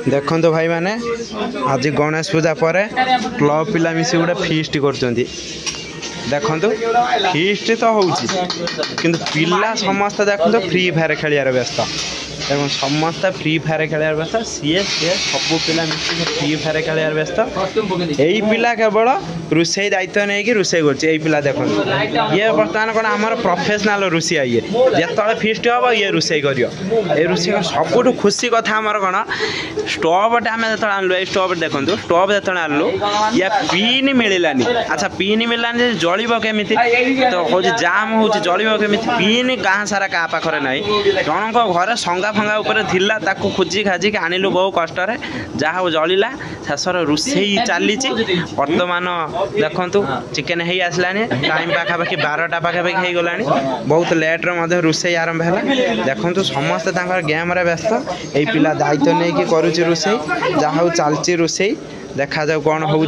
देखो भाई मैंने आज गणेश पूजा पर क्लब पिला मिसी गोटे फीस्ट कर देखो फीस्ट तो होची किंतु पिला समस्त देखो फ्री फायर खेलियार व्यस्त एवं समस्त फ्री फायर खेलियार व्यस्त सी सब पिला मिसी फ्री फायर खेलियार व्यस्त यही पिला केवल रोषे दायित्व नहीं कि रोषे कर देखो ये बर्तमान कौन आमर प्रोफेशनल रोषिया ये जिते फीस्ट हम ये रोषे कर रोषे सबुठ खुशी कथा आमर कौन स्टोवटे आम जो आनलु स्टोव देखो स्टोव जो आनलु या पिन मिलानी अच्छा पिन मिलानी जलिब केमी तो हूँ जाम हो जलिब केमी पिन गाँ सारा क्या पाखे ना जनक घर संगा फंगा उपर थिला ताकू खोजी खाजिक आनिलु बहु कष्ट जहाँ हो जलिला शेषर रोषे चली बर्तमान देखु चिकेन हो आसलानी टाइम पाखापाखि 12टा पाखापाखि हो गलानी बहुत लेट्रे रोषे आरंभ है देखु समस्ते गेम व्यस्त यही पिला दायित्व नहीं कि करुच्ची रोषे जहाँ चलती रोषे देखा जाऊ कौन हो।